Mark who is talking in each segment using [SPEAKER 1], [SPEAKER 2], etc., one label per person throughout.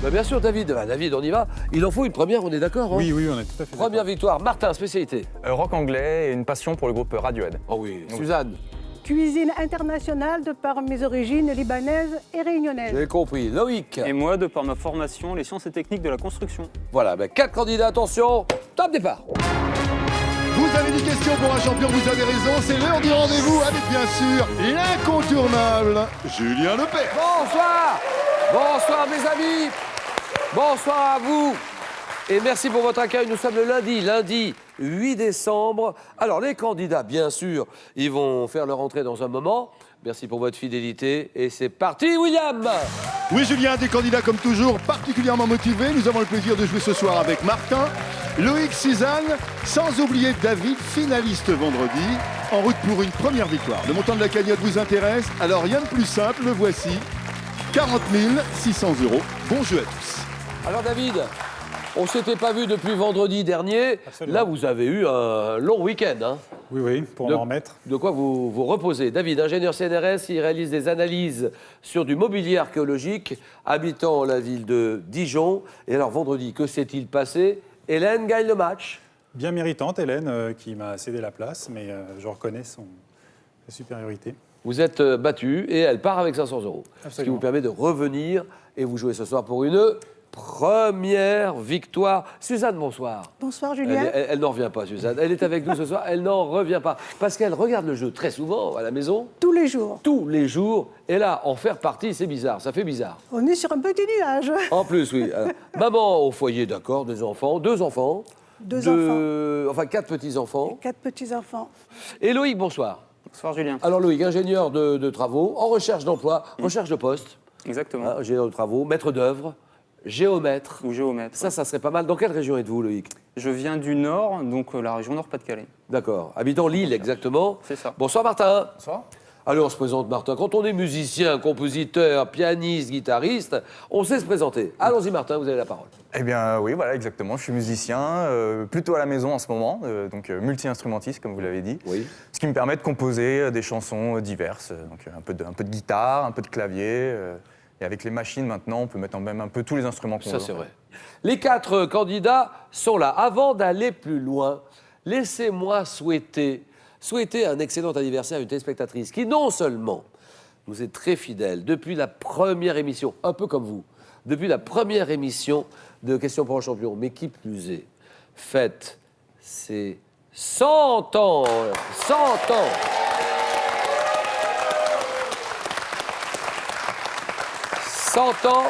[SPEAKER 1] Bah, bien sûr, David. Bah, David, on y va. Il en faut une première, on est d'accord, hein?
[SPEAKER 2] Oui, oui, on est tout à fait d'accord.
[SPEAKER 1] Première victoire. Martin, spécialité.
[SPEAKER 3] Rock anglais et une passion pour le groupe Radiohead.
[SPEAKER 1] Oh oui. Suzanne,
[SPEAKER 4] Cuisine internationale de par mes origines libanaises et réunionnaises.
[SPEAKER 1] j'ai compris. Loïc.
[SPEAKER 5] Et moi, de par ma formation, les sciences et techniques de la construction.
[SPEAKER 1] Voilà, 4 candidats, attention. Top départ.
[SPEAKER 6] Vous avez des questions pour un champion, vous avez raison, c'est l'heure du rendez-vous avec bien sûr l'incontournable Julien Lepers.
[SPEAKER 1] Bonsoir. Bonsoir, mes amis. Bonsoir à vous. Et merci pour votre accueil. Nous sommes le lundi 8 décembre. Alors, les candidats, bien sûr, ils vont faire leur entrée dans un moment. Merci pour votre fidélité. Et c'est parti, William.
[SPEAKER 6] Oui Julien, des candidats comme toujours particulièrement motivés. Nous avons le plaisir de jouer ce soir avec Martin, Loïc, Suzanne, sans oublier David, finaliste vendredi, en route pour une première victoire. Le montant de la cagnotte vous intéresse? Alors rien de plus simple, le voici. 40 600 €. Bon jeu à tous.
[SPEAKER 1] Alors, David, on ne s'était pas vu depuis vendredi dernier.
[SPEAKER 2] Absolument.
[SPEAKER 1] Là, vous avez eu un long week-end, hein.
[SPEAKER 2] Oui, oui, pour
[SPEAKER 1] De-
[SPEAKER 2] m'en remettre.
[SPEAKER 1] De quoi vous vous reposez. David, ingénieur CNRS, il réalise des analyses sur du mobilier archéologique, habitant la ville de Dijon. Et alors, vendredi, que s'est-il passé? Hélène gagne le match.
[SPEAKER 2] Bien méritante, Hélène, qui m'a cédé la place, mais je reconnais sa supériorité.
[SPEAKER 1] Vous êtes battu et elle part avec 500 €. Ce qui
[SPEAKER 2] Absolument.
[SPEAKER 1] vous permet de revenir et vous jouez ce soir pour une première victoire. Suzanne, bonsoir.
[SPEAKER 4] Bonsoir Julien.
[SPEAKER 1] Elle n'en revient pas, Suzanne. Elle est avec nous ce soir, elle n'en revient pas. Parce qu'elle regarde le jeu très souvent à la maison,
[SPEAKER 4] Tous les jours.
[SPEAKER 1] tous les jours. Et là, en faire partie, c'est bizarre, ça fait bizarre.
[SPEAKER 4] On est sur un petit nuage.
[SPEAKER 1] En plus, oui. Alors, maman au foyer, d'accord, deux enfants. Enfin, 4 petits-enfants.
[SPEAKER 4] 4 petits-enfants.
[SPEAKER 1] Et Loïc, bonsoir.
[SPEAKER 5] Bonsoir, Julien.
[SPEAKER 1] Alors Loïc, ingénieur de travaux, en recherche d'emploi, recherche de poste,
[SPEAKER 5] Exactement.
[SPEAKER 1] hein, ingénieur de travaux, maître d'œuvre, géomètre.
[SPEAKER 5] Ou géomètre.
[SPEAKER 1] Ça serait pas mal. Dans quelle région êtes-vous, Loïc?
[SPEAKER 5] Je viens du Nord, donc la région Nord-Pas-de-Calais.
[SPEAKER 1] D'accord. Habitant Lille, exactement.
[SPEAKER 5] C'est ça.
[SPEAKER 1] Bonsoir, Martin.
[SPEAKER 3] Bonsoir.
[SPEAKER 1] Alors, on se présente, Martin. Quand on est musicien, compositeur, pianiste, guitariste, on sait se présenter. Allons-y, Martin, vous avez la parole.
[SPEAKER 3] Eh bien oui, voilà, exactement. Je suis musicien, plutôt à la maison en ce moment, donc multi-instrumentiste, comme vous l'avez dit.
[SPEAKER 1] Oui.
[SPEAKER 3] Ce qui me permet de composer des chansons diverses, donc un peu de guitare, un peu de clavier. Et avec les machines maintenant, on peut mettre même un peu tous les instruments qu'on
[SPEAKER 1] Ça,
[SPEAKER 3] veut.
[SPEAKER 1] c'est vrai. Les 4 candidats sont là. Avant d'aller plus loin, laissez-moi souhaiter un excellent anniversaire à une téléspectatrice qui, non seulement nous est très fidèle depuis la première émission, un peu comme vous, depuis la première émission de Questions pour un champion, mais qui plus est, fête ses 100 ans. 100 ans.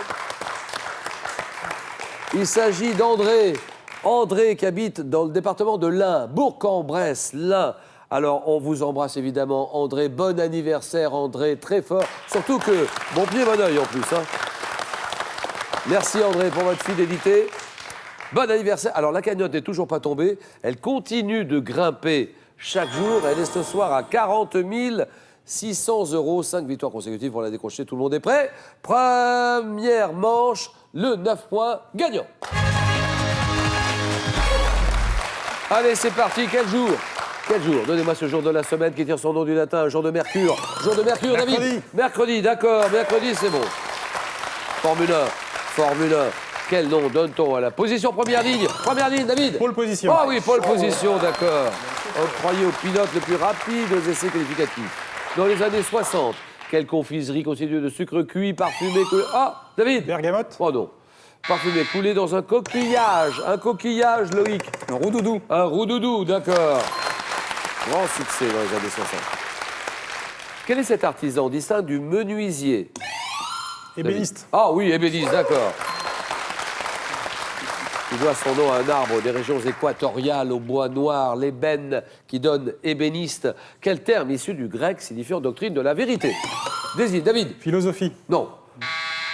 [SPEAKER 1] Il s'agit d'André. André qui habite dans le département de l'Ain, Bourg-en-Bresse, l'Ain. Alors, on vous embrasse évidemment, André. Bon anniversaire, André, très fort. Surtout que, bon pied, bon oeil en plus. Hein. Merci, André, pour votre fidélité. Bon anniversaire. Alors, la cagnotte n'est toujours pas tombée. Elle continue de grimper chaque jour. Elle est ce soir à 40 600 €. 5 victoires consécutives pour la décrocher. Tout le monde est prêt? Première manche, le 9 points gagnant. Allez, c'est parti. Quel jour? Quel jour? Donnez-moi ce jour de la semaine qui tire son nom du latin, un jour de Mercure. Jour de Mercure,
[SPEAKER 2] Mercredi.
[SPEAKER 1] David? Mercredi, d'accord. Mercredi, c'est bon. Formule 1. Formule 1. Quel nom donne-t-on à la position première ligne? Première ligne, David?
[SPEAKER 2] Pole position.
[SPEAKER 1] Ah oui, pole position, d'accord. Octroyé au pilote le plus rapide aux essais qualificatifs. Dans les années 60, quelle confiserie constituée de sucre cuit, parfumé... Ah, David?
[SPEAKER 2] Bergamote.
[SPEAKER 1] Oh non. Parfumé, coulé dans un coquillage. Un coquillage, Loïc.
[SPEAKER 5] Un roux-doudou.
[SPEAKER 1] Un roux-doudou, d'accord. Grand succès dans les années 60. Quel est cet artisan distinct du menuisier?
[SPEAKER 2] Ébéniste.
[SPEAKER 1] Ah oui, ébéniste, d'accord. Il doit son nom à un arbre des régions équatoriales au bois noir, l'ébène, qui donne ébéniste. Quel terme issu du grec signifiant doctrine de la vérité? Désigne, David?
[SPEAKER 2] Philosophie.
[SPEAKER 1] Non.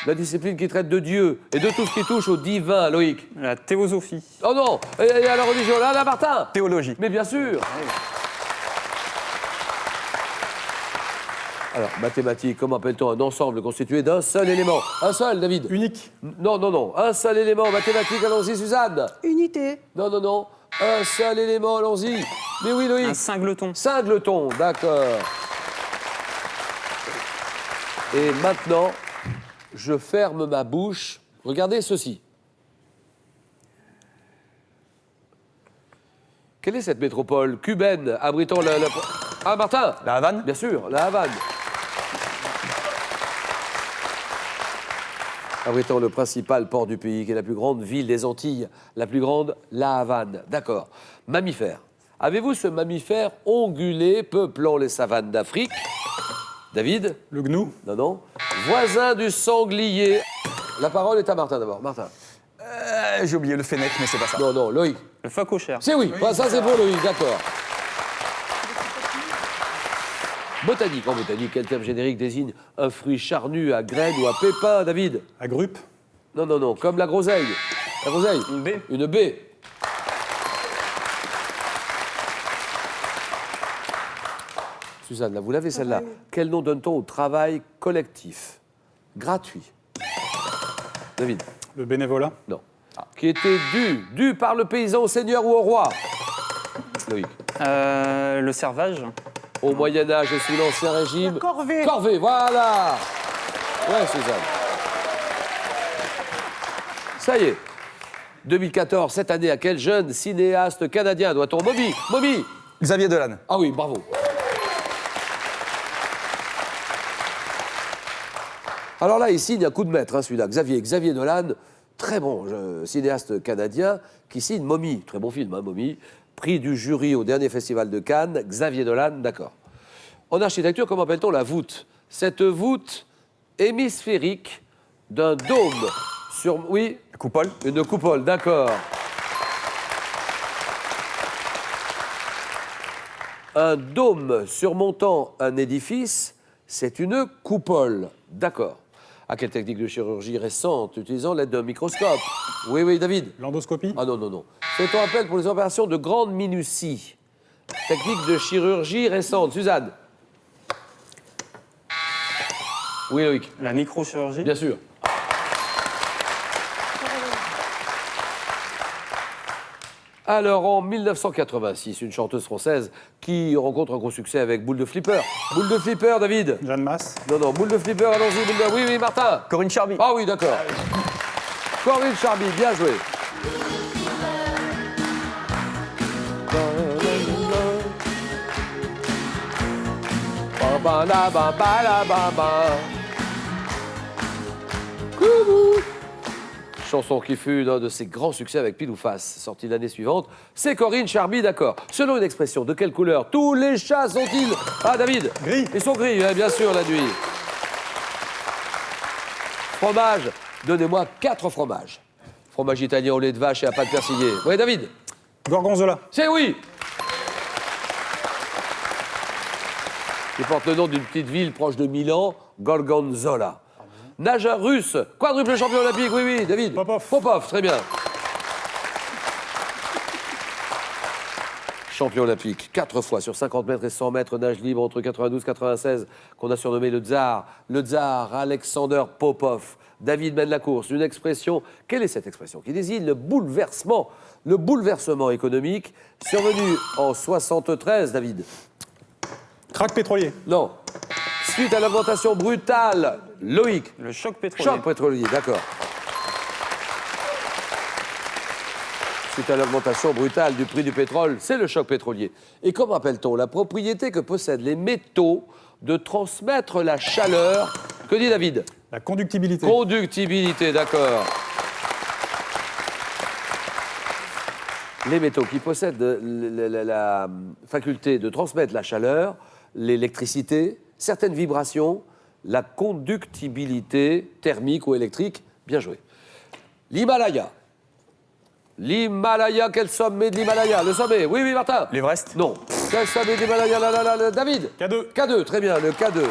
[SPEAKER 1] La discipline qui traite de Dieu et de tout ce qui touche au divin, Loïc.
[SPEAKER 5] La théosophie.
[SPEAKER 1] Oh non. Et à la religion, là, Martin?
[SPEAKER 3] Théologie.
[SPEAKER 1] Mais bien sûr. Alors, mathématiques, comment appelle-t-on un ensemble constitué d'un seul élément? Un seul, David?
[SPEAKER 2] Unique.
[SPEAKER 1] Non, non, non. Un seul élément. Mathématiques, allons-y, Suzanne.
[SPEAKER 4] Unité.
[SPEAKER 1] Non, non, non. Un seul élément, allons-y. Mais oui,
[SPEAKER 5] Un
[SPEAKER 1] Loïc.
[SPEAKER 5] cingleton.
[SPEAKER 1] Cingleton, d'accord. Et maintenant, je ferme ma bouche Regardez ceci. Quelle est cette métropole cubaine abritant Ah, Martin!
[SPEAKER 3] La Havane?
[SPEAKER 1] Bien sûr, la Havane. Abritant le principal port du pays, qui est la plus grande ville des Antilles, la plus grande, la Havane. D'accord. Mammifère. Avez-vous ce mammifère ongulé peuplant les savanes d'Afrique? David?
[SPEAKER 2] Le gnou.
[SPEAKER 1] Non, non. Voisin du sanglier. La parole est à Martin d'abord. Martin.
[SPEAKER 3] J'ai oublié le fennec, mais c'est pas ça.
[SPEAKER 1] Non, non, Loïc.
[SPEAKER 5] Le phacochère.
[SPEAKER 1] C'est oui. Ah, ça, c'est pour Loïc, d'accord. Botanique. En botanique, quel terme générique désigne un fruit charnu à graines ou à pépins, David?
[SPEAKER 2] Agrupe.
[SPEAKER 1] Non, non, non. Comme la groseille. La groseille.
[SPEAKER 5] Une baie.
[SPEAKER 1] Une baie. Suzanne, là, vous l'avez celle-là. Quel nom donne-t-on au travail collectif? Gratuit. David?
[SPEAKER 2] Le bénévolat.
[SPEAKER 1] Non. Qui était dû par le paysan au seigneur ou au roi? Loïc.
[SPEAKER 5] Le servage.
[SPEAKER 1] Au Moyen-Âge et sous l'Ancien Régime.
[SPEAKER 4] La corvée.
[SPEAKER 1] Corvée, voilà. Ouais, Suzanne. Ça y est. 2014, cette année, à quel jeune cinéaste canadien doit-on Moby?
[SPEAKER 3] Xavier Dolan.
[SPEAKER 1] Ah oui, bravo. Alors là, il signe un coup de maître, hein, celui-là. Xavier Dolan, très bon cinéaste canadien, qui signe Mommy. Très bon film, hein, Mommy. Prix du jury au dernier festival de Cannes. Xavier Dolan, d'accord. En architecture, comment appelle-t-on la voûte? Cette voûte hémisphérique d'un dôme sur... Oui,
[SPEAKER 3] Coupole.
[SPEAKER 1] une coupole, d'accord. Un dôme surmontant un édifice, c'est une coupole, d'accord. À quelle technique de chirurgie récente utilisant l'aide d'un microscope? Oui, David.
[SPEAKER 2] L'endoscopie.
[SPEAKER 1] Ah non, non, non. Fait-on appel pour les opérations de grande minutie? Technique de chirurgie récente. Suzanne? Oui, Loïc.
[SPEAKER 5] La microchirurgie.
[SPEAKER 1] Bien sûr. Alors, en 1986, une chanteuse française qui rencontre un gros succès avec Boule de Flipper. Boule de Flipper, David?
[SPEAKER 2] Jeanne Masse.
[SPEAKER 1] Non, non, Boule de Flipper, allons-y, Boule de... Oui, Martin?
[SPEAKER 3] Corinne Charby.
[SPEAKER 1] Ah oui, d'accord. Corinne Charby, bien joué. Chanson qui fut l'un de ses grands succès avec Pile ou Face, sortie l'année suivante. C'est Corinne Charby, d'accord. Selon une expression, de quelle couleur tous les chats sont-ils? Ah, David?
[SPEAKER 2] Gris.
[SPEAKER 1] Ils sont gris, hein, bien sûr, la nuit. Fromage, donnez-moi 4 fromages. Fromage italien au lait de vache et à pâte persillée. Oui, David?
[SPEAKER 2] Gorgonzola.
[SPEAKER 1] C'est oui. Qui porte le nom d'une petite ville proche de Milan, Gorgonzola. Nageur russe, quadruple champion olympique, oui, David.
[SPEAKER 2] Popov.
[SPEAKER 1] Très bien. Champion olympique, 4 fois sur 50 mètres et 100 mètres, nage libre entre 92 et 96, qu'on a surnommé le tsar Alexander Popov. David mène la course. Une expression, quelle est cette expression? Qui désigne le bouleversement économique survenu en 73, David?
[SPEAKER 2] Crack pétrolier.
[SPEAKER 1] Non. Suite à l'augmentation brutale, Loïc.
[SPEAKER 5] Le choc pétrolier.
[SPEAKER 1] Choc pétrolier, d'accord. Suite à l'augmentation brutale du prix du pétrole, c'est le choc pétrolier. Et comment appelle-t-on la propriété que possèdent les métaux de transmettre la chaleur? Que dit David?
[SPEAKER 2] La conductibilité.
[SPEAKER 1] Conductibilité, d'accord. Les métaux qui possèdent la faculté de transmettre la chaleur, l'électricité, certaines vibrations, la conductibilité thermique ou électrique, bien joué. L'Himalaya. L'Himalaya, quel sommet de l'Himalaya? Le sommet, oui, Martin?
[SPEAKER 3] L'Everest.
[SPEAKER 1] Non. Quel sommet de l'Himalaya? David?
[SPEAKER 2] K2.
[SPEAKER 1] K2, très bien, le K2.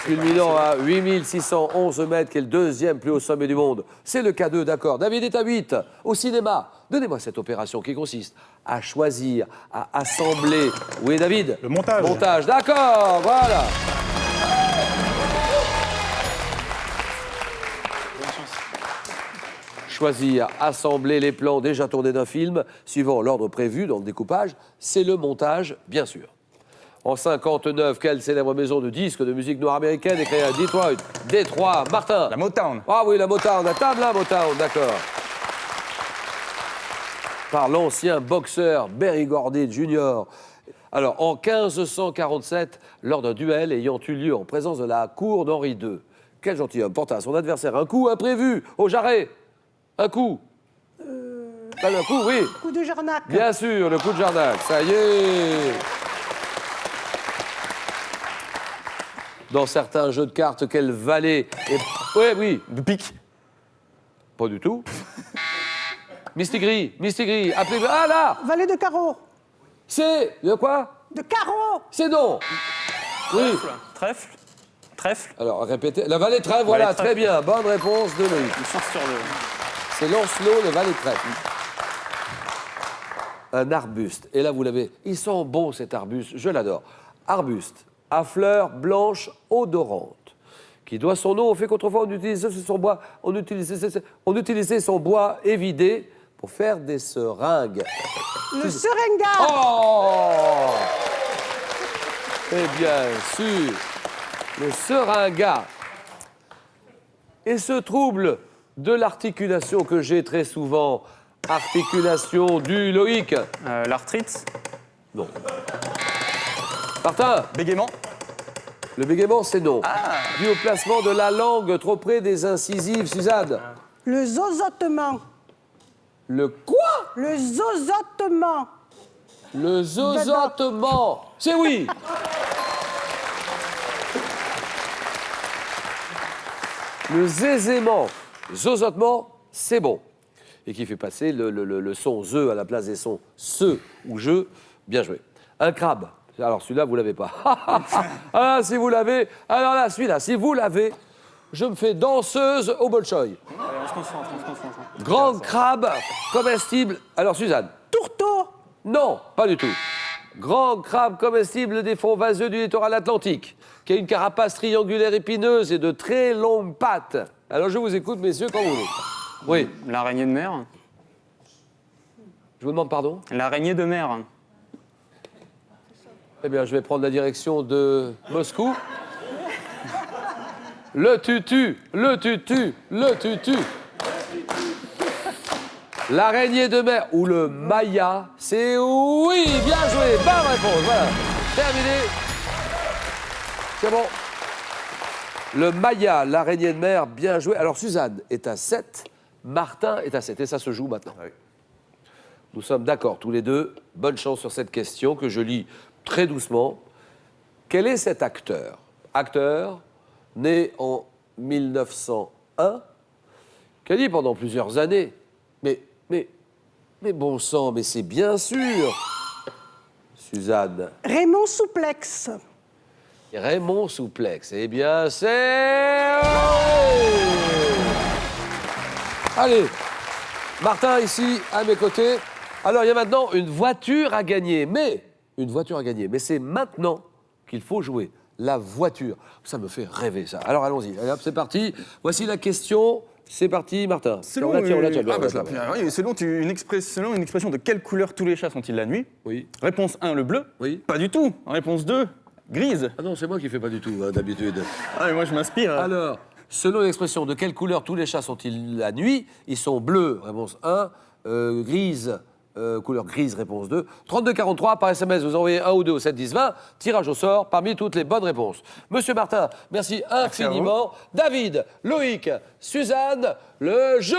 [SPEAKER 1] Culminant à 8611 mètres, qui est le deuxième plus haut sommet du monde. C'est le K2, d'accord. David est à 8. Au cinéma, donnez-moi cette opération qui consiste à choisir, à assembler. Oui, David?
[SPEAKER 2] Le montage.
[SPEAKER 1] Montage, d'accord, voilà. Choisir, assembler les plans déjà tournés d'un film, suivant l'ordre prévu dans le découpage, c'est le montage, bien sûr. En 59, quelle célèbre maison de disques de musique noire américaine est créée à Detroit? Détroit. Martin.
[SPEAKER 3] La Motown.
[SPEAKER 1] Ah oui, la Motown, à table, la Motown, d'accord. Par l'ancien boxeur Berry Gordy Jr. Alors, en 1547, lors d'un duel ayant eu lieu en présence de la cour d'Henri II, quel gentilhomme porta à son adversaire un coup imprévu au jarret? Un coup. Un coup, oui.
[SPEAKER 4] Coup de Jarnac.
[SPEAKER 1] Bien sûr, le coup de Jarnac, ça y est. Dans certains jeux de cartes, quel valet est... Oui, oui.
[SPEAKER 3] De pique.
[SPEAKER 1] Pas du tout. Mistigris, appelez... Ah là.
[SPEAKER 4] Valet de carreau.
[SPEAKER 1] C'est... De quoi?
[SPEAKER 4] De carreau.
[SPEAKER 1] C'est non. Oui.
[SPEAKER 5] Trèfle. Trèfle.
[SPEAKER 1] Alors, répétez. La valet de trèfle, voilà,
[SPEAKER 5] Valet de
[SPEAKER 1] très
[SPEAKER 5] trèfle.
[SPEAKER 1] bien. Bonne réponse de Loïc.
[SPEAKER 5] Une chance sur deux.
[SPEAKER 1] C'est Lancelot, le valet de trèfle. Un arbuste. Et là, vous l'avez. Ils sont bons, cet arbuste. Je l'adore. Arbuste à fleurs blanches odorantes, qui doit son nom au fait qu'autrefois, on utilisait son bois évidé pour faire des seringues.
[SPEAKER 4] Le seringa.
[SPEAKER 1] Oh! Eh bien sûr, le seringa. Et ce trouble de l'articulation que j'ai très souvent, articulation du Loïc.
[SPEAKER 5] L'arthrite.
[SPEAKER 1] Non. Martin,
[SPEAKER 3] Bégaiement.
[SPEAKER 1] le bégaiement, c'est non. Dû au placement de la langue trop près des incisives, Suzanne.
[SPEAKER 4] Le zozotement.
[SPEAKER 1] Le quoi?
[SPEAKER 4] Le zozotement.
[SPEAKER 1] Le zozotement. C'est oui. Le zézément. Zozotement, c'est bon. Et qui fait passer le son ze à la place des sons se ou je. Bien joué. Un crabe. Alors celui-là, vous l'avez pas. Ah, si vous l'avez. Alors là, celui-là, si vous l'avez, je me fais danseuse au Bolchoï.
[SPEAKER 5] On se concentre.
[SPEAKER 1] Grand crabe comestible. Alors Suzanne.
[SPEAKER 4] Tourteau.
[SPEAKER 1] Non, pas du tout. Grand crabe comestible des fonds vaseux du littoral atlantique, qui a une carapace triangulaire épineuse et de très longues pattes. Alors je vous écoute, messieurs, quand vous voulez. Oui,
[SPEAKER 5] L'araignée de mer.
[SPEAKER 1] je vous demande pardon.
[SPEAKER 5] L'araignée de mer.
[SPEAKER 1] Eh bien, je vais prendre la direction de Moscou. Le tutu. L'araignée de mer ou le maya, c'est oui, bien joué, bonne réponse, voilà. Terminé. C'est bon. Le maya, l'araignée de mer, bien joué. Alors Suzanne est à 7, Martin est à 7, et ça se joue maintenant.
[SPEAKER 3] Oui.
[SPEAKER 1] Nous sommes d'accord tous les deux. Bonne chance sur cette question que je lis très doucement. Quel est cet acteur? Acteur né en 1901, qui a dit pendant plusieurs années, mais bon sang, mais c'est bien sûr, Suzanne.
[SPEAKER 4] Raymond Souplex.
[SPEAKER 1] Raymond Souplex. Eh bien, c'est... Allez, Martin ici, à mes côtés. Alors, il y a maintenant une voiture à gagner, mais c'est maintenant qu'il faut jouer. La voiture. Ça me fait rêver, ça. Alors, allons-y. Allez, hop, c'est parti. Voici la question. C'est parti, Martin.
[SPEAKER 3] Selon, une expression, de quelle couleur tous les chats sont-ils la nuit?
[SPEAKER 1] Oui.
[SPEAKER 3] Réponse 1, le bleu.
[SPEAKER 1] Oui.
[SPEAKER 3] Pas du tout. Réponse 2, grise.
[SPEAKER 1] Ah non, c'est moi qui fais pas du tout, hein, d'habitude.
[SPEAKER 3] Ah, mais moi, je m'inspire.
[SPEAKER 1] Alors, selon l'expression de quelle couleur tous les chats sont-ils la nuit, ils sont bleus, réponse 1, grise, couleur grise, réponse 2. 3243, par SMS, vous envoyez 1 ou 2 au 7 10 20, tirage au sort parmi toutes les bonnes réponses. Monsieur Martin, merci infiniment. David, Loïc, Suzanne, le jeu.